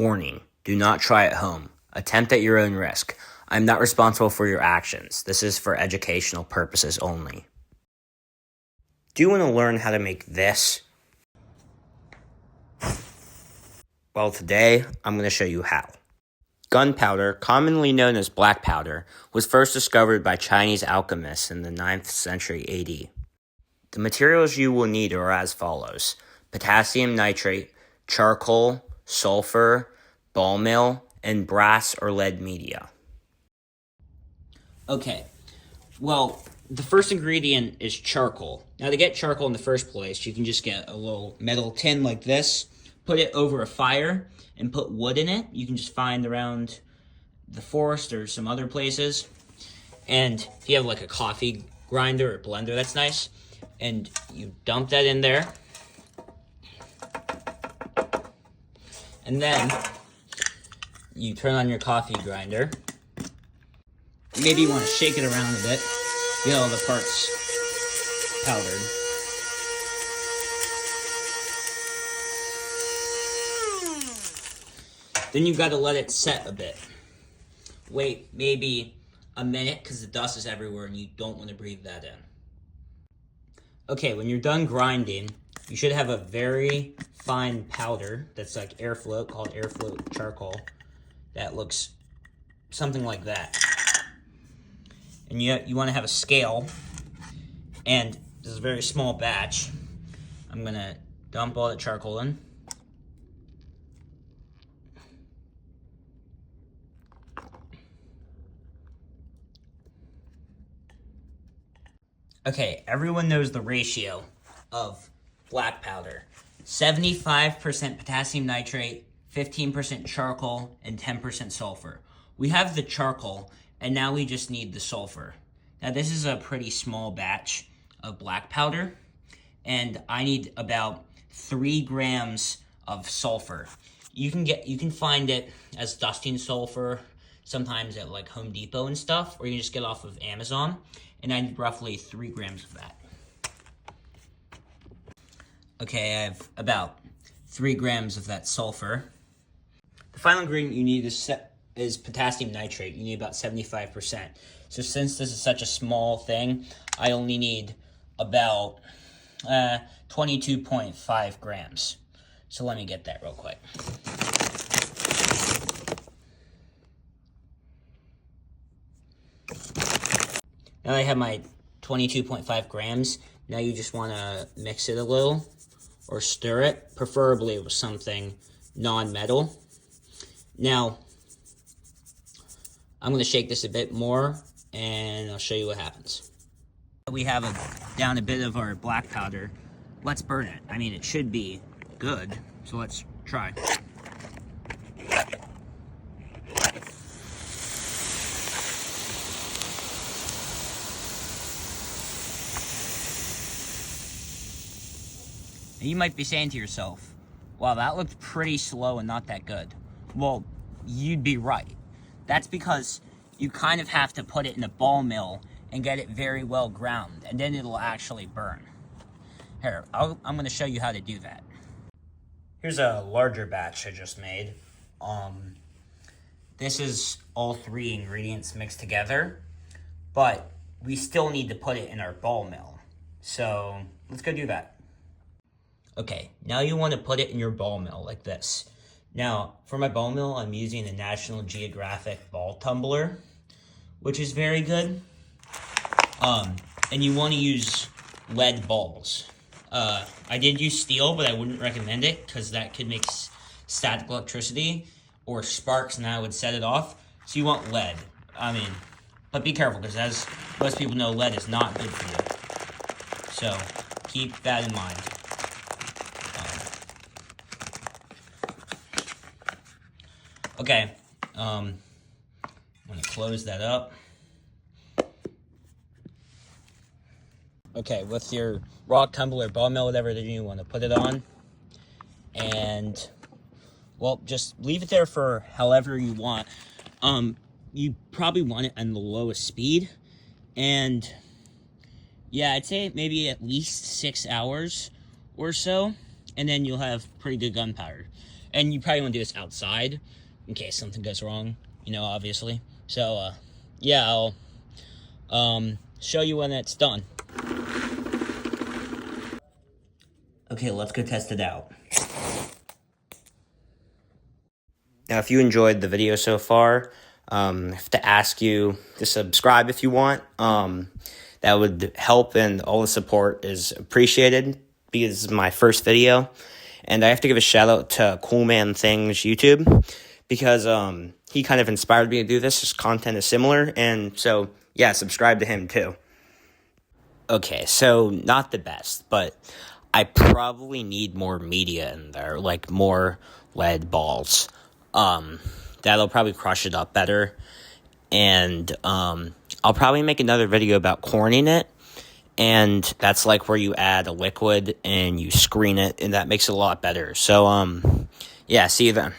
Warning, do not try at home. Attempt at your own risk. I'm not responsible for your actions. This is for educational purposes only. Do you want to learn how to make this? Well, today I'm going to show you how. Gunpowder, commonly known as black powder, was first discovered by Chinese alchemists in the 9th century AD. The materials you will need are as follows: potassium nitrate, charcoal, sulfur, ball mill, and brass or lead media. Okay, well, the first ingredient is charcoal. Now, to get charcoal in the first place, you can just get a little metal tin like this, put it over a fire, and put wood in it. You can just find around the forest or some other places. And if you have like a coffee grinder or blender, that's nice. And you dump that in there. And then you turn on your coffee grinder. Maybe you want to shake it around a bit. Get all the parts powdered. Then you've got to let it set a bit. Wait maybe a minute because the dust is everywhere and you don't want to breathe that in. Okay, when you're done grinding, you should have a very fine powder that's like airfloat, called airfloat charcoal, that looks something like that. And you want to have a scale, and this is a very small batch. I'm going to dump all the charcoal in. Okay, everyone knows the ratio of black powder. 75% potassium nitrate, 15% charcoal, and 10% sulfur. We have the charcoal, and now we just need the sulfur. Now, this is a pretty small batch of black powder, and I need about 3 grams of sulfur. You can find it as dusting sulfur, sometimes at like Home Depot and stuff, or you can just get off of Amazon. And I need roughly 3 grams of that. Okay, I have about 3 grams of that sulfur. The final ingredient you need is potassium nitrate. You need about 75%. So since this is such a small thing, I only need about 22.5 grams. So let me get that real quick. Now I have my 22.5 grams. Now you just want to mix it a little or stir it, preferably with something non-metal. Now, I'm going to shake this a bit more and I'll show you what happens. We have down a bit of our black powder. Let's burn it. I mean, it should be good, so let's try. You might be saying to yourself, wow, that looked pretty slow and not that good. Well, you'd be right. That's because you kind of have to put it in a ball mill and get it very well ground, and then it'll actually burn. Here, I'm going to show you how to do that. Here's a larger batch I just made. This is all 3 ingredients mixed together, but we still need to put it in our ball mill. So let's go do that. Okay, now you want to put it in your ball mill like this. Now, for my ball mill, I'm using the National Geographic ball tumbler, which is very good. And you want to use lead balls. I did use steel, but I wouldn't recommend it because that could make static electricity or sparks, and that would set it off. So you want lead. But be careful because as most people know, lead is not good for you. So keep that in mind. Okay, I'm going to close that up. Okay, with your rock tumbler, ball mill, whatever you want to put it on. And, well, just leave it there for however you want. You probably want it on the lowest speed. And, yeah, I'd say maybe at least 6 hours or so. And then you'll have pretty good gunpowder. And you probably want to do this outside in case something goes wrong, obviously. So, yeah, I'll show you when it's done. Okay, let's go test it out. Now, if you enjoyed the video so far, I have to ask you to subscribe if you want. That would help, and all the support is appreciated because this is my first video. And I have to give a shout out to Cool Man Things YouTube because he kind of inspired me to do this. His content is similar, and so yeah, subscribe to him too. Okay, so not the best, but I probably need more media in there, like more lead balls. That'll probably crush it up better. And I'll probably make another video about corning it. And that's like where you add a liquid and you screen it, and that makes it a lot better. So, yeah, see you then.